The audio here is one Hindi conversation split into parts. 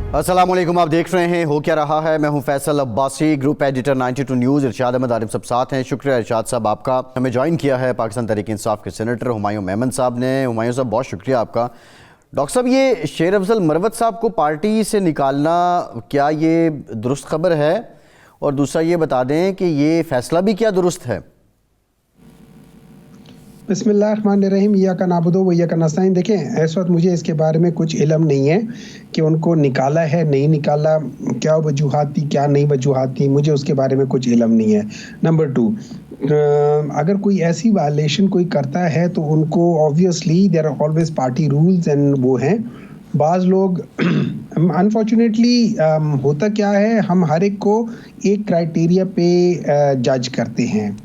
अस्सलाम वालेकुम, आप देख रहे हैं हो क्या रहा है। मैं हूं Faisal Abbasi, group editor 92 news. Irshad Ahmad Arif सब साथ हैं। शुक्रिया इरशाद साहब आपका, हमें ज्वाइन किया है पाकिस्तान तहरीक इंसाफ के सेनेटर हुमायूं मेमन साहब ने। हुमायूं साहब बहुत शुक्रिया आपका। डॉक्टर साहब, ये शेर अफजल मरवत साहब को पार्टी से निकालना, क्या ये दुरुस्त खबर है? और दूसरा ये बता दें कि ये फैसला भी क्या दुरुस्त है? बिस्मिल्लाहिर्रहमानिर्रहीम, इय्याका नअबुदु व इय्याका नस्तईन। देखें, इस वक्त मुझे इसके बारे में कुछ इल्म नहीं है कि उनको निकाला है नहीं निकाला, क्या वजूहात थी क्या नहीं वजूहात थी, मुझे उसके बारे में कुछ इल्म नहीं है। नंबर 2, अगर कोई ऐसी वायलेशन कोई करता है तो उनको obviously there are always party rules and वो हैं। बाज़ लोग अनफॉर्चुनेटली होता क्या है, हम हर एक को एक क्राइटेरिया पे जज करते हैं।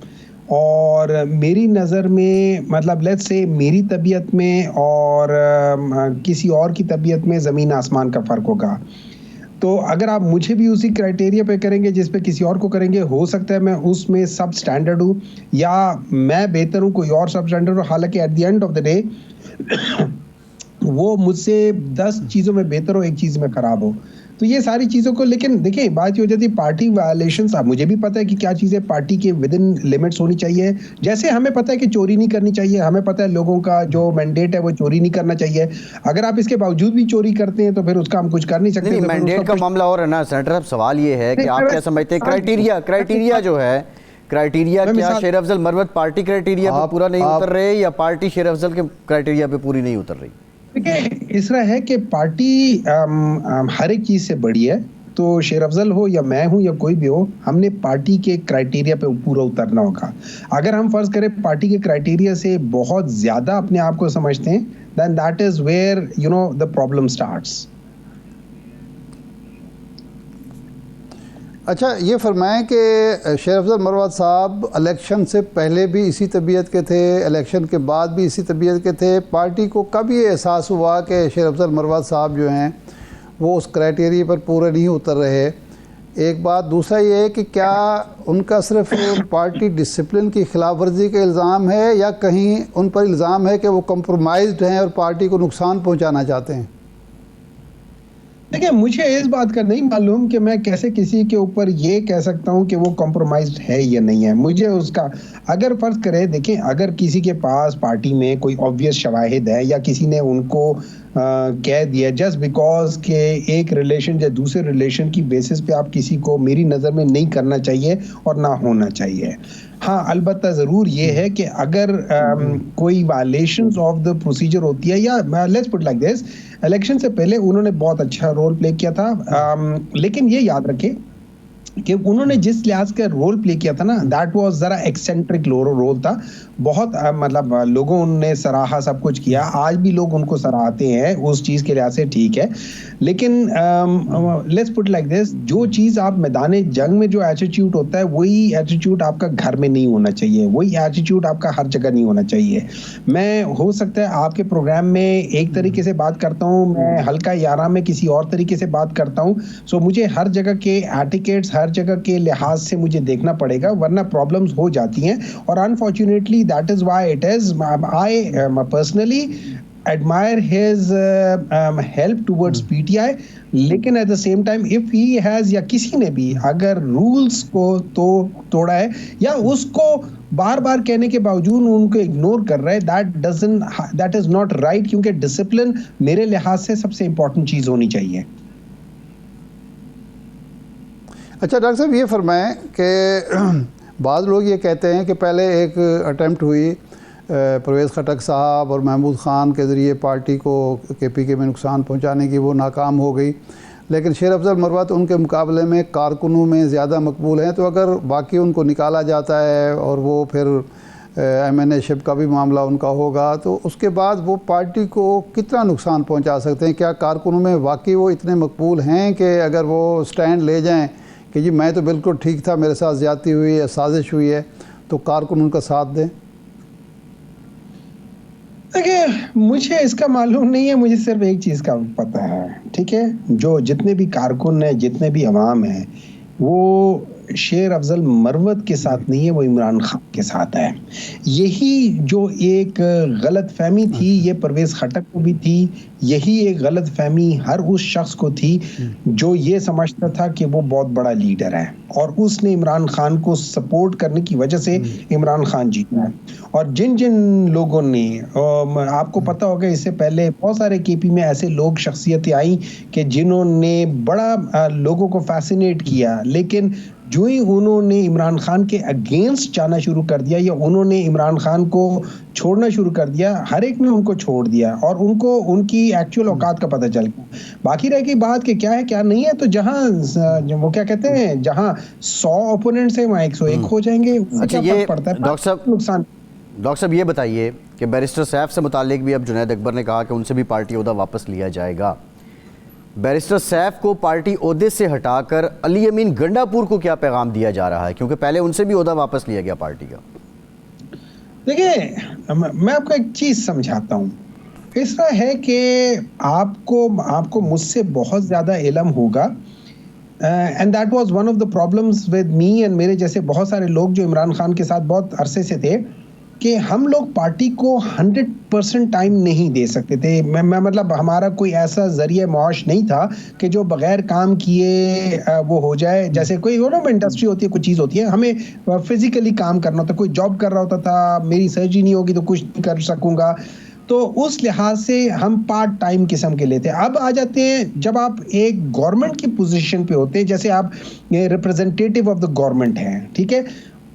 और मेरी नज़र में, मतलब लेट्स से मेरी तबीयत में और किसी और की तबीयत में ज़मीन आसमान का फ़र्क होगा। तो अगर आप मुझे भी उसी क्राइटेरिया पे करेंगे जिस पे किसी और को करेंगे, हो सकता है मैं उसमें सब स्टैंडर्ड हूँ या मैं बेहतर हूँ, कोई और सब स्टैंडर्ड हो। हालांकि at the end of the day वो मुझसे 10 चीज़ों में बेहतर हो, एक चीज़ में ख़राब हो। तो ये सारी चीज़ों को, लेकिन देखिए बात ये हो जाती है पार्टी वायलेशंस। अब मुझे भी पता है कि क्या चीज़ें पार्टी के विद इन लिमिट्स होनी चाहिए। जैसे हमें पता है कि चोरी नहीं करनी चाहिए, हमें पता है लोगों का जो मैंडेट है वो चोरी नहीं करना चाहिए। अगर आप इसके बावजूद भी चोरी करते हैं तो फिर उसका हम कुछ कर नहीं सकते। नहीं, मैंडेट का मामला और है ना सेनेटर साहब। सवाल ये है कि आप क्या समझते हैं क्राइटेरिया जो है, क्राइटेरिया क्या शेर अफजल मरवत पार्टी क्राइटेरिया पे पूरा नहीं उतर रहे या पार्टी शेर अफजल के क्राइटेरिया पे पूरी नहीं उतर रही? देखिए, इस तरह है कि पार्टी हर एक चीज़ से बड़ी है। तो शेर अफजल हो या मैं हूं या कोई भी हो, हमने पार्टी के क्राइटेरिया पे पूरा उतरना होगा। अगर हम फर्ज करें पार्टी के क्राइटेरिया से बहुत ज़्यादा अपने आप को समझते हैं, then that is where you know the problem starts. अच्छा, ये फरमाएं कि शेर अफजल मरवत साहब इलेक्शन से पहले भी इसी तबीयत के थे, इलेक्शन के बाद भी इसी तबीयत के थे। पार्टी को कब ये एहसास हुआ कि शेर अफजल मरवत साहब जो हैं वो उस क्राइटेरिया पर पूरे नहीं उतर रहे? एक बात। दूसरा ये है कि क्या उनका सिर्फ पार्टी डिसिप्लिन की खिलाफ वर्जी का इल्ज़ाम है या कहीं उन पर इल्ज़ाम है कि वो कंप्रोमाइज़्ड हैं और पार्टी को नुकसान पहुँचाना चाहते हैं? देखिए, मुझे इस बात का नहीं मालूम कि मैं कैसे किसी के ऊपर ये कह सकता हूँ कि वो कॉम्प्रोमाइज्ड है या नहीं है। मुझे उसका, अगर फर्ज करें, देखें, अगर किसी के पास पार्टी में कोई ऑब्वियस शवाहिद है या किसी ने उनको कह दिया जस्ट बिकॉज के एक रिलेशन या दूसरे रिलेशन की बेसिस पे आप किसी को मेरी नज़र में नहीं करना चाहिए और ना होना चाहिए। हाँ, अलबत्ता ज़रूर ये है कि अगर कोई वायलेशंस ऑफ द प्रोसीजर होती है, या let's put like this, election से पहले उन्होंने बहुत अच्छा रोल प्ले किया था। लेकिन ये याद रखें कि उन्होंने जिस लिहाज का रोल प्ले किया था ना, दैट वाज जरा एक्सेंट्रिक रोल था। बहुत मतलब लोगों ने सराहा, सब कुछ किया, आज भी लोग उनको सराहते हैं उस चीज़ के लिहाज से, ठीक है। लेकिन लेट्स पुट लाइक दिस, जो चीज़ आप मैदान जंग में जो एटीट्यूड होता है वही एटीट्यूड आपका घर में नहीं होना चाहिए, वही एटीट्यूड आपका हर जगह नहीं होना चाहिए। मैं हो सकता है आपके प्रोग्राम में एक तरीके से बात करता हूँ, मैं हल्का यारा में किसी और तरीके से बात करता हूँ। सो मुझे हर जगह के एटिकेट्स, हर जगह के लिहाज से मुझे देखना पड़ेगा, वरना प्रॉब्लम्स हो जाती हैं। और unfortunately that is why it is, I personally admire his help towards PTI, लेकिन at the same time if he has, या किसी ने भी अगर रूल्स को तो तोड़ा है या उसको बार बार कहने के बावजूद उनको इग्नोर कर रहा है, that is not right, क्योंकि डिसिप्लिन मेरे लिहाज से सबसे इंपॉर्टेंट चीज़ होनी चाहिए। अच्छा डॉक्टर साहब, ये फरमाएं कि बाज़ लोग ये कहते हैं कि पहले एक अटैम्प्ट हुई परवेज़ खटक साहब और महमूद ख़ान के ज़रिए पार्टी को KPK में नुकसान पहुंचाने की, वो नाकाम हो गई। लेकिन शेर अफजल मरवत उनके मुकाबले में कारकुनों में ज़्यादा मकबूल हैं। तो अगर बाकी उनको निकाला जाता है और वो फिर MNA शिप का भी मामला उनका होगा, तो उसके बाद वो पार्टी को कितना नुकसान पहुँचा सकते हैं? क्या कारकुनों में वाकई वो इतने मकबूल हैं कि अगर वो स्टैंड ले जाएँ कि जी मैं तो बिल्कुल ठीक था, मेरे साथ ज़्यादती हुई है, साजिश हुई है, तो कारकुन उनका साथ दें? देखिए, मुझे इसका मालूम नहीं है, मुझे सिर्फ एक चीज़ का पता है, ठीक है। जो जितने भी कारकुन हैं, जितने भी अवाम हैं, वो शेर अफजल मरवत के साथ नहीं है, वो इमरान खान के साथ है। यही जो एक गलत फहमी थी ये परवेज खटक को भी थी, यही एक गलत फहमी हर उस शख्स को थी जो ये समझता था कि वो बहुत बड़ा लीडर है और उसने इमरान खान को सपोर्ट करने की वजह से इमरान खान जीता है। और जिन जिन लोगों ने, आपको पता होगा इससे पहले बहुत सारे केपी में ऐसे लोग, शख्सियतें आई कि जिन्होंने बड़ा लोगों को फैसिनेट किया, लेकिन जो ही उन्होंने इमरान खान के अगेंस्ट जाना शुरू कर दिया या उन्होंने इमरान खान को छोड़ना शुरू कर दिया, हर एक ने उनको छोड़ दिया और उनको उनकी एक्चुअल औकात का पता चल गया। बाकी रह गई बात कि क्या है क्या नहीं है, तो जहां वो क्या कहते हैं, जहां 100 ओपोनेंट्स हैं वहां 101 हो जाएंगे। अच्छा, ये पड़ता है डॉक्टर साहब ये बताइए कि बैरिस्टर सैफ से मुतालिक भी अब जुनैद अकबर ने कहा कि उनसे भी पार्टी ओहदा वापस लिया जाएगा। बैरिस्टर सैफ को पार्टी ओहदे से हटाकर अली अमीन गंडापुर को क्या पैगाम दिया जा रहा है, क्योंकि पहले उनसे भी ओहदा वापस लिया गया पार्टी का? देखिए, मैं आपको एक चीज समझाता हूँ। ऐसा है कि आपको मुझसे बहुत ज्यादा इल्म होगा, and that was one of the problems with me and मेरे जैसे बहुत सारे लोग जो इमरान खान के साथ बहुत अरसे से थे, कि हम लोग पार्टी को 100% टाइम नहीं दे सकते थे। मैं मतलब हमारा कोई ऐसा जरिए मुआश नहीं था कि जो बगैर काम किए वो हो जाए। जैसे कोई हो ना, इंडस्ट्री होती है, कुछ चीज़ होती है, हमें फिजिकली काम करना होता है। कोई जॉब कर रहा होता था, मेरी सर्जरी नहीं होगी तो कुछ नहीं कर सकूंगा, तो उस लिहाज से हम पार्ट टाइम किस्म के लेते हैं। अब आ जाते हैं जब आप एक गवर्नमेंट की पोजीशन पे होते हैं, जैसे आप रिप्रेजेंटेटिव ऑफ द गवर्नमेंट हैं, ठीक है,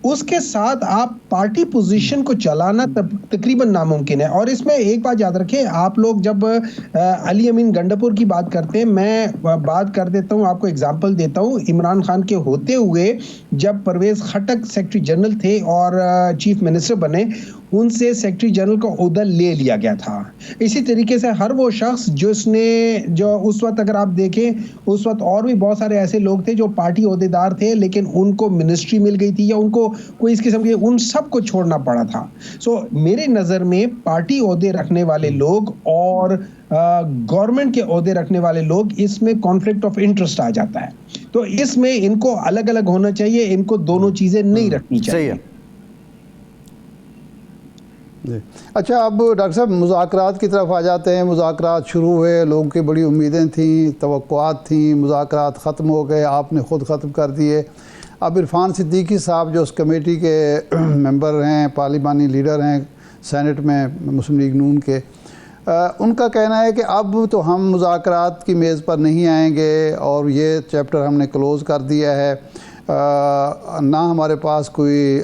उसके साथ आप पार्टी पोजीशन को चलाना तकरीबन नामुमकिन है। और इसमें एक बात याद रखें, आप लोग जब अली अमीन गंडापुर की बात करते हैं, मैं बात कर देता हूं, आपको एग्जांपल देता हूं। इमरान खान के होते हुए जब परवेज खटक सेक्रेटरी जनरल थे और चीफ मिनिस्टर बने, उनसे सेक्रेटरी जनरल का ओहदा ले लिया गया था। इसी तरीके से हर वो शख्स जो उस वक्त, अगर आप देखें, उस वक्त और भी बहुत सारे ऐसे लोग थे जो पार्टी ओहदेदार थे लेकिन उनको मिनिस्ट्री मिल गई थी या उनको कोई इस किस्म के, उन सब को छोड़ना पड़ा था। सो मेरे नज़र में पार्टी ओहदे रखने वाले लोग और गवर्नमेंट के ओहदे रखने वाले लोग, इसमें कॉन्फ्लिक्ट ऑफ इंटरेस्ट आ जाता है। तो इसमें इनको अलग अलग होना चाहिए, इनको दोनों चीज़ें नहीं रखनी चाहिए। अच्छा, अब डॉक्टर साहब मुज़ाकरात की तरफ आ जाते हैं। मुज़ाकरात शुरू हुए, लोगों की बड़ी उम्मीदें थीं, तवक्कुआत थी, मुज़ाकरात ख़त्म हो गए, आपने ख़ुद ख़त्म कर दिए। अब इरफान सिद्दीकी साहब जो उस कमेटी के मेंबर हैं, पार्लिमानी लीडर हैं सेनेट में मुस्लिम लीग नून के, उनका कहना है कि अब तो हम मुज़ाकरात की मेज़ पर नहीं आएंगे और ये चैप्टर हमने क्लोज़ कर दिया है, ना हमारे पास कोई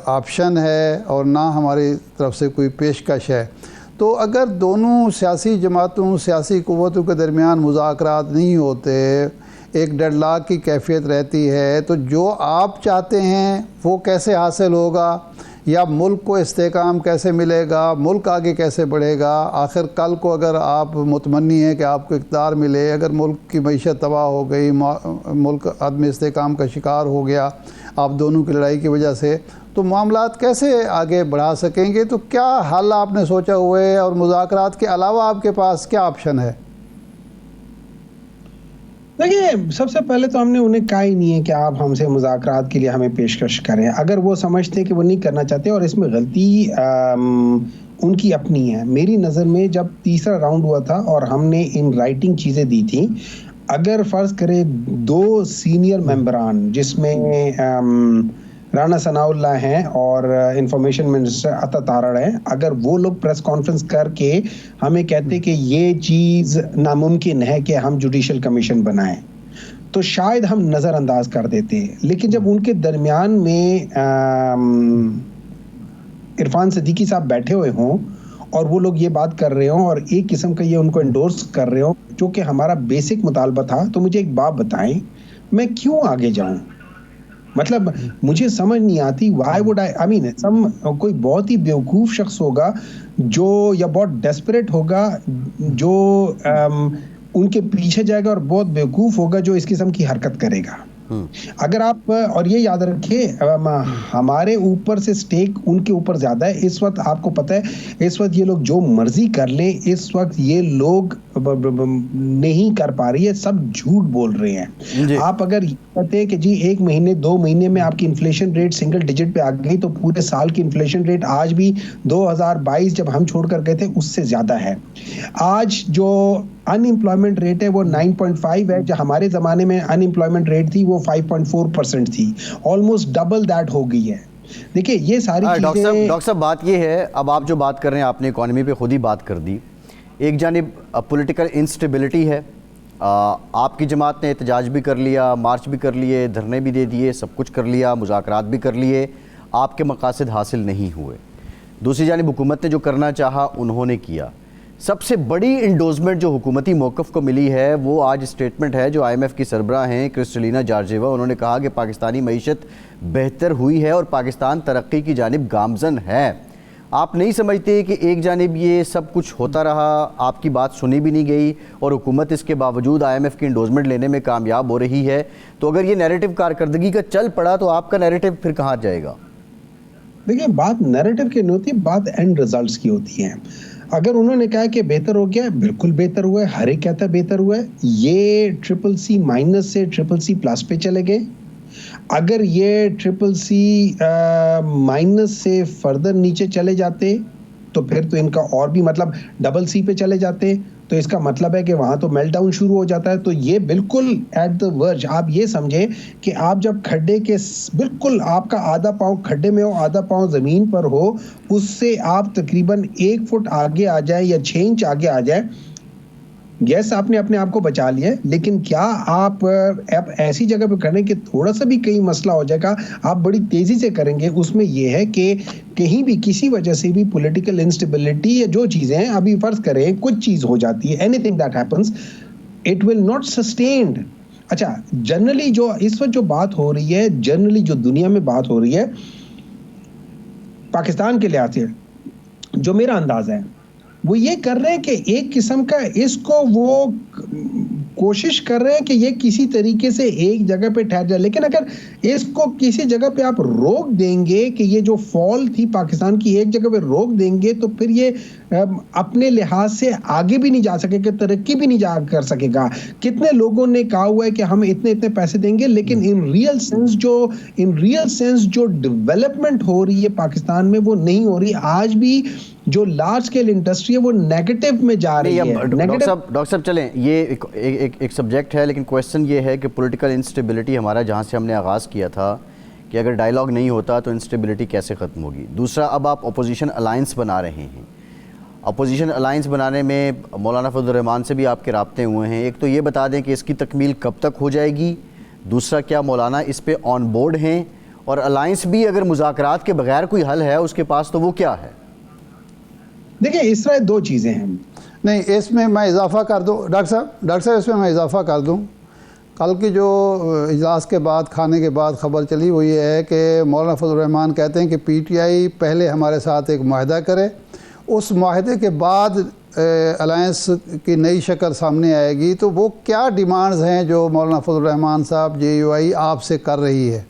ऑप्शन है और ना हमारी तरफ से कोई पेशकश है। तो अगर दोनों सियासी जमातों, सियासी क़ुव्वतों के दरमियान मुज़ाकरात नहीं होते, एक डेडलॉक की कैफियत रहती है, तो जो आप चाहते हैं वो कैसे हासिल होगा, या मुल्क को इस्तेकाम कैसे मिलेगा, मुल्क आगे कैसे बढ़ेगा? आखिर कल को अगर आप मुतमन्नी हैं कि आपको इक़्तिदार मिले, अगर मुल्क की मईशत तबाह हो गई, मुल्क अदम इस्तेकाम का शिकार हो गया आप दोनों की लड़ाई की वजह से, तो मामलात कैसे आगे बढ़ा सकेंगे? तो क्या हल आपने सोचा हुआ है, और मुज़ाकरात के अलावा आपके पास क्या ऑप्शन है? देखिए, सबसे पहले तो हमने उन्हें कहा ही नहीं है कि आप हमसे मुज़ाकरात के लिए हमें पेशकश करें। अगर वो समझते कि वो नहीं करना चाहते, और इसमें गलती उनकी अपनी है। मेरी नज़र में जब तीसरा राउंड हुआ था और हमने इन राइटिंग चीज़ें दी थी, अगर फ़र्ज़ करें 2 सीनियर मेंबरान जिसमें राना सनाउल्लाह हैं और इंफॉर्मेशन मिनिस्टर अता तारड़ हैं, अगर वो लोग प्रेस कॉन्फ्रेंस करके हमें कहते कि ये चीज़ नामुमकिन है कि हम जुडिशल कमीशन बनाएं, तो शायद हम नज़रअंदाज कर देते। लेकिन जब उनके दरमियान में इरफान सिद्दीकी साहब बैठे हुए हों और वो लोग ये बात कर रहे हों और एक किस्म का ये उनको एंडोर्स कर रहे हों, जो कि हमारा बेसिक मुतालबा था, तो मुझे एक बात बताएं, मैं क्यों आगे जाऊं? मतलब मुझे समझ नहीं आती, व्हाई वुड आई मीन कोई बहुत ही बेवकूफ़ शख्स होगा जो, या बहुत डेस्परेट होगा जो उनके पीछे जाएगा, और बहुत बेवकूफ़ होगा जो इस किस्म की हरकत करेगा। अगर आप और ये याद रखिए हमारे ऊपर से स्टेक उनके ऊपर ज्यादा है इस वक्त। आपको पता है इस वक्त ये लोग जो मर्जी कर लें, इस वक्त ये लोग नहीं कर पा रही है, सब झूठ बोल रहे हैं। आप अगर कहते हैं कि जी 1 महीने 2 महीने में आपकी इन्फ्लेशन रेट सिंगल डिजिट पे आ गई, तो पूरे साल की इन्फ्लेशन रेट आज भी 2022 जब हम छोड़कर गए थे उससे ज्यादा है। आज जो अनएम्प्लॉयमेंट रेट है वो 9.5 है, जो हमारे जमाने में अनएम्प्लॉयमेंट रेट थी वो 5.4% थी। ऑलमोस्ट डबल दैट हो गई है। देखिए ये सारी चीजें। डॉक्टर साहब बात ये है, अब आप जो बात कर रहे हैं आपने इकोनॉमी पे खुद ही बात कर दी। एक जानिब पॉलिटिकल इंस्टेबिलिटी है, आपकी जमात ने एहतजाज भी कर लिया, मार्च भी कर लिए, धरने भी दे दिए, सब कुछ कर लिया, मुज़ाकरात भी कर लिए, आपके मकासद हासिल नहीं हुए। दूसरी जानिब हुकूमत ने जो करना चाहा उन्होंने किया। सबसे बड़ी इंडोजमेंट जो हुकूमती मौक़िफ़ को मिली है वो आज स्टेटमेंट है जो IMF की सरबराह हैं क्रिस्टलिना जॉर्जिएवा। उन्होंने कहा कि पाकिस्तानी मईशत बेहतर हुई है और पाकिस्तान तरक्की की जानिब गामज़न है। आप नहीं समझते कि एक जानिब ये सब कुछ होता रहा, आपकी बात सुनी भी नहीं गई और हुकूमत इसके बावजूद IMF की इंडोजमेंट लेने में कामयाब हो रही है? तो अगर ये नैरेटिव कारकर्दगी का चल पड़ा तो आपका नैरेटिव फिर कहाँ जाएगा? देखिए बात नैरेटिव की नहीं होती, बात एंड रिजल्ट्स की होती है। अगर उन्होंने कहा कि बेहतर हो गया, बिल्कुल बेहतर हुआ है, हर एक कहता है बेहतर हुआ है। ये CCC- से CCC+ पे चले गए। अगर ये CCC- से फर्दर नीचे चले जाते तो फिर तो इनका और भी मतलब CC पे चले जाते, तो इसका मतलब है कि वहां तो मेल्टडाउन शुरू हो जाता है। तो ये बिल्कुल एट द वर्ज, आप ये समझे कि आप जब खड्डे के बिल्कुल आपका आधा पांव खड्डे में हो, आधा पांव जमीन पर हो, उससे आप तकरीबन 1 फुट आगे आ जाए या 6 इंच आगे आ जाए, यस आपने अपने आप को बचा लिया। लेकिन क्या आप ऐसी जगह पे करें कि थोड़ा सा भी कहीं मसला हो जाएगा, आप बड़ी तेजी से करेंगे। उसमें यह है कि कहीं भी किसी वजह से भी पॉलिटिकल इंस्टेबिलिटी या जो चीजें हैं, अभी फर्ज करें कुछ चीज हो जाती है, anything that happens, it will not sustained. अच्छा, जनरली जो इस वक्त जो बात हो रही है, जनरली जो दुनिया में बात हो रही है पाकिस्तान के लिहाज से, जो मेरा अंदाजा है वो ये कर रहे हैं कि एक किस्म का इसको वो कोशिश कर रहे हैं कि ये किसी तरीके से एक जगह पे ठहर जाए। लेकिन अगर इसको किसी जगह पे आप रोक देंगे कि ये जो फॉल थी पाकिस्तान की, एक जगह पे रोक देंगे, तो फिर ये अपने लिहाज से आगे भी नहीं जा सकेगा, तरक्की भी नहीं जा कर सकेगा। कितने लोगों ने कहा हुआ है कि हम इतने इतने पैसे देंगे, लेकिन इन रियल सेंस जो डेवलपमेंट हो रही है पाकिस्तान में वो नहीं हो रही। आज भी जो लार्ज स्केल इंडस्ट्री है वो नेगेटिव में जा रही है। डॉक्टर साहब चलें, ये एक सब्जेक्ट है, लेकिन क्वेश्चन ये है कि पॉलिटिकल इंस्टेबिलिटी हमारा जहाँ से हमने आगाज़ किया था कि अगर डायलॉग नहीं होता तो इंस्टेबिलिटी कैसे ख़त्म होगी। दूसरा, अब आप अपोजिशन अलायंस बना रहे हैं। अपोजिशन अलायंस बनाने में मौलाना फजल रहमान से भी आपके राब्ते हुए हैं। एक तो ये बता दें कि इसकी तकमील कब तक हो जाएगी, दूसरा क्या मौलाना इस पे ऑन बोर्ड हैं, और अलायंस भी अगर मुज़ाकरात के बगैर कोई हल है उसके पास तो वो क्या है? देखिए इस तरह 2 चीज़ें हैं। नहीं, इसमें मैं इजाफा कर दूं डॉक्टर साहब इसमें मैं इजाफा कर दूं। कल की जो इजलास के बाद, खाने के बाद खबर चली वो ये है कि मौलाना फजल रहमान कहते हैं कि PTI पहले हमारे साथ एक मुआहदा करे, उस मुआहदे के बाद अलायंस की नई शक्ल सामने आएगी। तो वो क्या डिमांड्स हैं जो मौलाना फजल रहमान साहब JUI आपसे कर रही है?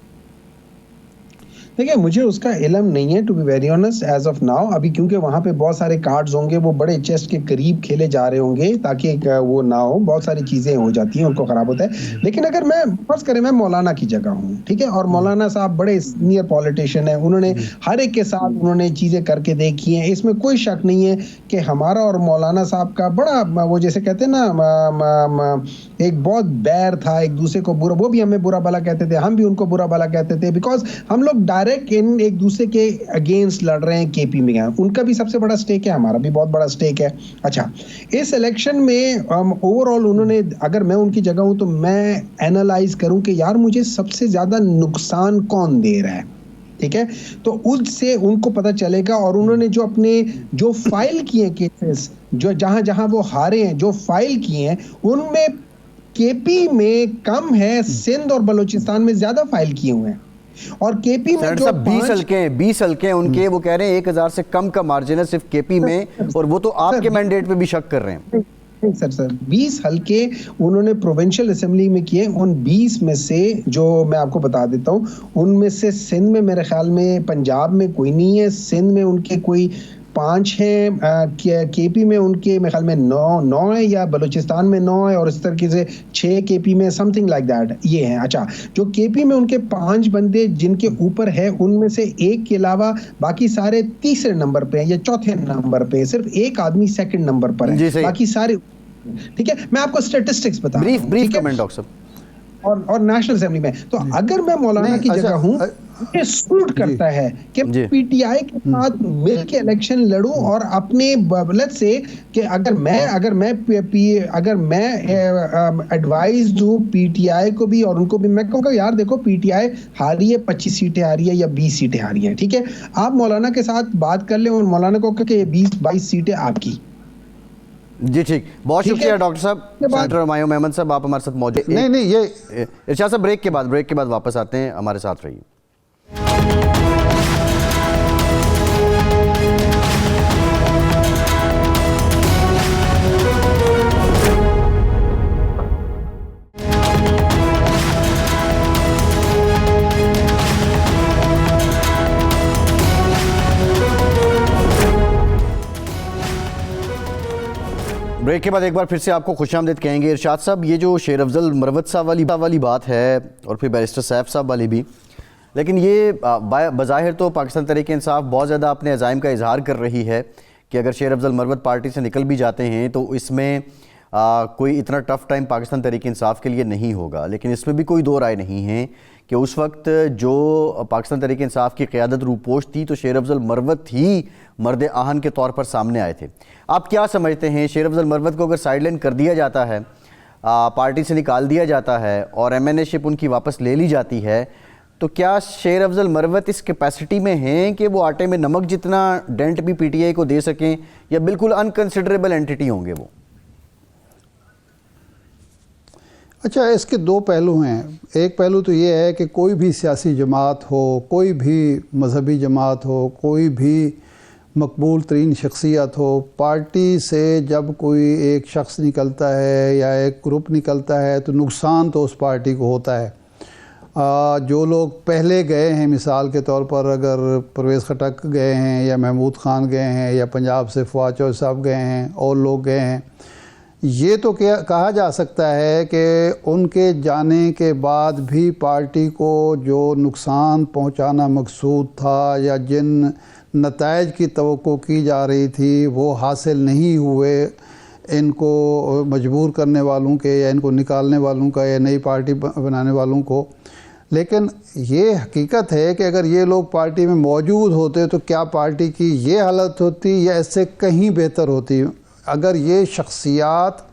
देखिए मुझे उसका इल्म नहीं है, to be very honest as of now, अभी क्योंकि वहाँ पे बहुत सारे कार्ड्स होंगे, वो बड़े चेस्ट के करीब खेले जा रहे होंगे ताकि वो ना हो, बहुत सारी चीज़ें हो जाती हैं, उनको ख़राब होता है। लेकिन अगर मैं फर्ज करें मैं मौलाना की जगह हूँ, ठीक है, और मौलाना साहब बड़े सीनियर पॉलिटिशियन हैं, उन्होंने हर एक के साथ उन्होंने चीज़ें करके देखी हैं, इसमें कोई शक नहीं है कि हमारा और मौलाना साहब का बड़ा वो जैसे कहते हैं ना एक बहुत बैर था, एक दूसरे को बुरा, वो भी हमें बुरा भला कहते थे, हम भी उनको बुरा भला कहते थे, बिकॉज हम लोग डायरेक्ट इन एक दूसरे के अगेंस्ट लड़ रहे हैं। KP में उनका भी सबसे बड़ा स्टेक है, हमारा भी बहुत बड़ा स्टेक है। अच्छा, इस इलेक्शन में ओवरऑल उन्होंने, अगर मैं उनकी जगह हूं तो मैं एनालाइज करूं कि यार मुझे सबसे ज्यादा नुकसान कौन दे रहा है, ठीक है, तो उससे उनको पता चलेगा। और उन्होंने जो अपने जो फाइल किए हैं केसेस, जो जहां जहां वो हारे हैं, जो फाइल किए हैं, उनमें KP में कम है, सिंध और बलूचिस्तान में ज्यादा फाइल किए हुए हैं। और KP में जो 20 हल्के हैं उनके, वो कह रहे हैं 1000 से कम का मार्जिन है सिर्फ KP में, और वो तो आपके मैंडेट पे भी शक कर रहे हैं। नहीं सर 20 हल्के उन्होंने प्रोविंशियल असेंबली में किए। उन 20 में से जो मैं आपको बता देता हूँ, उनमें से सिंध में मेरे ख्याल में, पंजाब में कोई नहीं है, सिंध में उनके कोई 5 हैं, केपी में उनके मेरे ख्याल में 9 है, या बलूचिस्तान में 9 है, और इस तरीके से 6 केपी में, समथिंग लाइक दैट ये है। अच्छा, जो केपी में उनके 5 बंदे जिनके ऊपर है, उनमें से एक के अलावा बाकी सारे तीसरे नंबर पे हैं या चौथे नंबर पे, सिर्फ एक आदमी सेकंड नंबर पर है, बाकी सारे। ठीक है, मैं आपको स्टैटिस्टिक्स बता रहा हूं, ब्रीफ कमेंट डॉक्टर साहब। और नेशनल असेंबली में तो अगर मैं मौलाना की जगह हूं, मुझे सूट करता है कि पीटीआई के साथ मिलकर इलेक्शन लड़ूं और अपने लेट्स से कि अगर मैं एडवाइस दूं पीटीआई को भी और उनको भी, मैं कहूँगा यार देखो पीटीआई हारी है, 25 सीटें हारी है या 20 सीटें हारी है, ठीक है, आप मौलाना के साथ बात कर लें और मौलाना को कहें कि ये 20-22 सीटें आपकी। जी ठीक, बहुत शुक्रिया डॉक्टर साहब। सेनेटर हुमायूं मेमन साहब, आप हमारे साथ मौजूद। नहीं ये इरशाद साहब, ब्रेक के बाद वापस आते हैं, हमारे साथ रहिए। ब्रेक के बाद एक बार फिर से आपको खुशामदीद कहेंगे। इरशाद साहब, ये जो शेर अफजल मरवत साहब वाली बात है और फिर बैरिस्टर सैफ साहब वाली भी, लेकिन ये बज़ाहिर तो पाकिस्तान तहरीक इंसाफ बहुत ज़्यादा अपने अज़ाइम का इजहार कर रही है कि अगर शेर अफजल मरवत पार्टी से निकल भी जाते हैं तो इसमें कोई इतना टफ़ टाइम पाकिस्तान तहरीक इंसाफ के लिए नहीं होगा। लेकिन इसमें भी कोई दो राय नहीं है कि उस वक्त जो पाकिस्तान तहरीक इंसाफ की क़यादत रूपोश थी तो शेर अफजल मरवत ही मर्द आहन के तौर पर सामने आए थे। आप क्या समझते हैं, शेर अफजल मरवत को अगर साइडलाइन कर दिया जाता है, पार्टी से निकाल दिया जाता है और MNA शिप उनकी वापस ले ली जाती है, तो क्या शेर अफजल मरवत इस कैपेसिटी में हैं कि वो आटे में नमक जितना डेंट भी PTI को दे सकें, या बिल्कुल अनकंसिडरेबल एंटिटी होंगे वो? अच्छा, इसके दो पहलू हैं। एक पहलू तो ये है कि कोई भी सियासी जमात हो, कोई भी मजहबी जमात हो, कोई भी मकबूल तरीन शख्सियत हो, पार्टी से जब कोई एक शख्स निकलता है या एक ग्रुप निकलता है तो नुकसान तो उस पार्टी को होता है। जो लोग पहले गए हैं, मिसाल के तौर पर अगर परवेज़ खटक गए हैं या महमूद ख़ान गए हैं या पंजाब से फवाद चौधरी साहब गए हैं और लोग गए हैं, ये तो क्या कहा जा सकता है कि उनके जाने के बाद भी पार्टी को जो नुकसान पहुंचाना मकसूद था या जिन नताइज की तवक्को की जा रही थी वो हासिल नहीं हुए, इनको मजबूर करने वालों के या इनको निकालने वालों का या नई पार्टी बनाने वालों को। लेकिन ये हकीकत है कि अगर ये लोग पार्टी में मौजूद होते तो क्या पार्टी की ये हालत होती या इससे कहीं बेहतर होती। अगर ये शख्सियात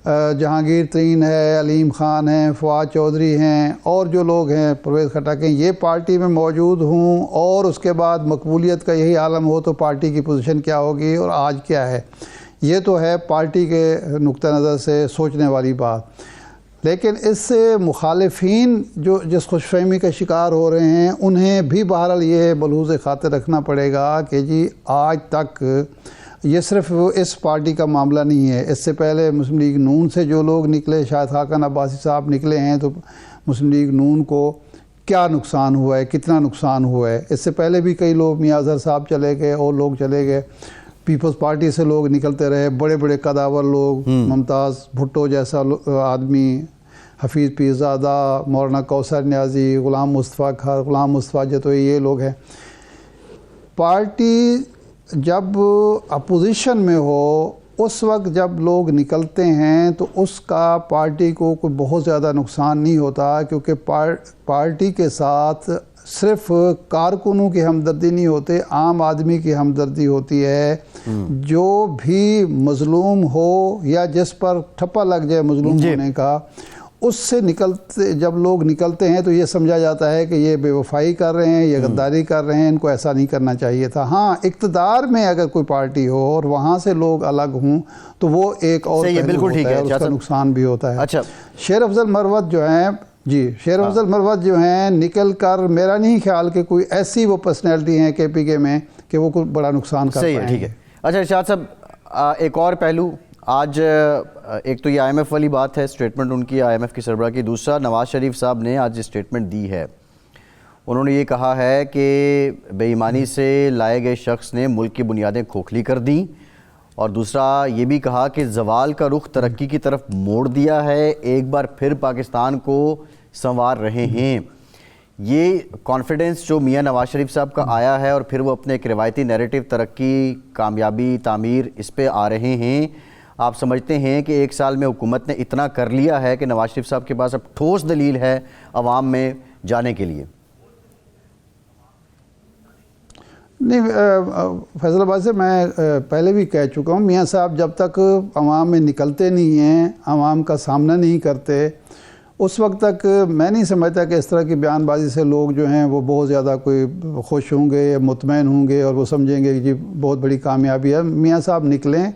जहांगीर तरीन है, अलीम ख़ान हैं, फवाद चौधरी हैं और जो लोग हैं परवेज़ खटक हैं, ये पार्टी में मौजूद हों और उसके बाद मकबूलियत का यही आलम हो तो पार्टी की पोजीशन क्या होगी और आज क्या है, ये तो है पार्टी के नुक्ता नज़र से सोचने वाली बात। लेकिन इससे मुखालिफिन जो जिस खुशफहमी का शिकार हो रहे हैं उन्हें भी बहरहाल ये बलूज़ खातिर रखना पड़ेगा कि जी आज तक ये सिर्फ इस पार्टी का मामला नहीं है। इससे पहले मुस्लिम लीग नून से जो लोग निकले, शायद खाकन अब्बासी साहब निकले हैं, तो मुस्लिम लीग नून को क्या नुकसान हुआ है, कितना नुकसान हुआ है। इससे पहले भी कई लोग, मियां अज़हर साहब चले गए और लोग चले गए, पीपल्स पार्टी से लोग निकलते रहे, बड़े बड़े कदावर लोग, मुमताज़ भुट्टो जैसा आदमी, हफीज़ पीरज़ादा, मौलाना कौसर न्याजी, ग़ुलाम मुस्तफ़ा खान, ग़ुलाम मुस्तफ़ा जतोई, ये लोग हैं। पार्टी जब अपोजिशन में हो उस वक्त जब लोग निकलते हैं तो उसका पार्टी को कोई बहुत ज़्यादा नुकसान नहीं होता, क्योंकि पार्टी के साथ सिर्फ कारकुनों की हमदर्दी नहीं होते, आम आदमी की हमदर्दी होती है। जो भी मज़लूम हो या जिस पर ठप्पा लग जाए मज़लूम होने का, उससे निकलते जब लोग निकलते हैं तो ये समझा जाता है कि ये बेवफाई कर रहे हैं, ये गद्दारी कर रहे हैं, इनको ऐसा नहीं करना चाहिए था। हाँ, इक़्तिदार में अगर कोई पार्टी हो और वहाँ से लोग अलग हों तो वो एक और बिल्कुल ठीक है, उसका नुकसान भी होता है। अच्छा, शेर अफजल मरवत जो हैं शेर अफजल मरवत जो हैं निकल कर, मेरा नहीं ख्याल कि कोई ऐसी वो पर्सनैलिटी हैं KPK में कि वो कोई बड़ा नुकसान कर पाएं। ठीक है। अच्छा इरशाद साहब, एक और पहलू आज एक तो ये आईएमएफ वाली बात है, स्टेटमेंट उनकी आईएमएफ की सरबराह की। दूसरा, नवाज शरीफ साहब ने आज स्टेटमेंट दी है। उन्होंने ये कहा है कि बेईमानी से लाए गए शख्स ने मुल्क की बुनियादें खोखली कर दी, और दूसरा ये भी कहा कि जवाल का रुख तरक्की की तरफ मोड़ दिया है, एक बार फिर पाकिस्तान को संवार रहे हैं। ये कॉन्फिडेंस जो मियां नवाज शरीफ साहब का आया है, और फिर वो अपने एक रिवायती नैरेटिव तरक्की, कामयाबी, तामीर, इस पे आ रहे हैं। आप समझते हैं कि एक साल में हुकूमत ने इतना कर लिया है कि नवाज शरीफ साहब के पास अब ठोस दलील है अवाम में जाने के लिए? नहीं, फैसलाबाद से मैं पहले भी कह चुका हूँ, मियाँ साहब जब तक अवाम में निकलते नहीं हैं, अवाम का सामना नहीं करते, उस वक्त तक मैं नहीं समझता कि इस तरह की बयानबाजी से लोग जो हैं वो बहुत ज़्यादा कोई खुश होंगे या मुतमईन होंगे और वो समझेंगे कि जी बहुत बड़ी कामयाबी है। मियाँ साहब निकलें,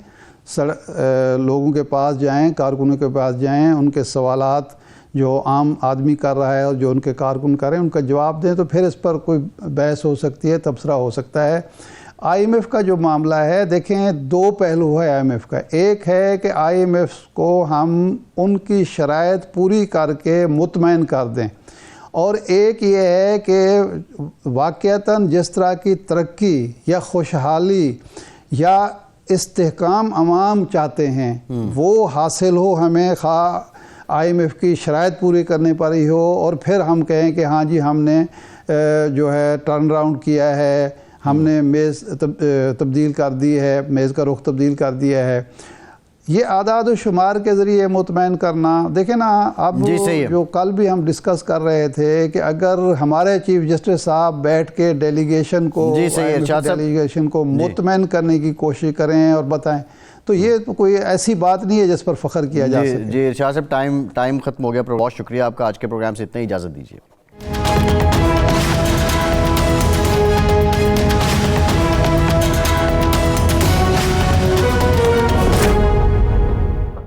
लोगों के पास जाएं, कारकुनों के पास जाएं, उनके सवालात जो आम आदमी कर रहा है और जो उनके कारकुन कर रहे हैं उनका जवाब दें, तो फिर इस पर कोई बहस हो सकती है, तबसरा हो सकता है। आईएमएफ का जो मामला है, देखें दो पहलू है आईएमएफ का। एक है कि आईएमएफ को हम उनकी शराइत पूरी करके मुतमईन कर दें, और एक ये है कि वाक़तन जिस तरह की तरक्की या खुशहाली या इस्तेहकाम अवाम चाहते हैं वो हासिल हो हमें, खा आईएमएफ की शराइत पूरी करने पर ही हो, और फिर हम कहें कि हाँ जी हमने जो है टर्न राउंड किया है, हमने मेज़ तब्दील कर दी है, मेज़ का रुख तब्दील कर दिया है। ये आदाद शुमार के ज़रिए मुतमईन करना, देखें ना, अब जो कल भी हम डिस्कस कर रहे थे कि अगर हमारे चीफ जस्टिस साहब बैठ के डेलीगेशन को मुतमईन करने की कोशिश करें और बताएं, तो ये तो कोई ऐसी बात नहीं है जिस पर फ़ख्र किया जा सके। जी इरशाद साहब, टाइम ख़त्म हो गया। बहुत शुक्रिया आपका। आज के प्रोग्राम से इतना ही, इजाज़त दीजिए।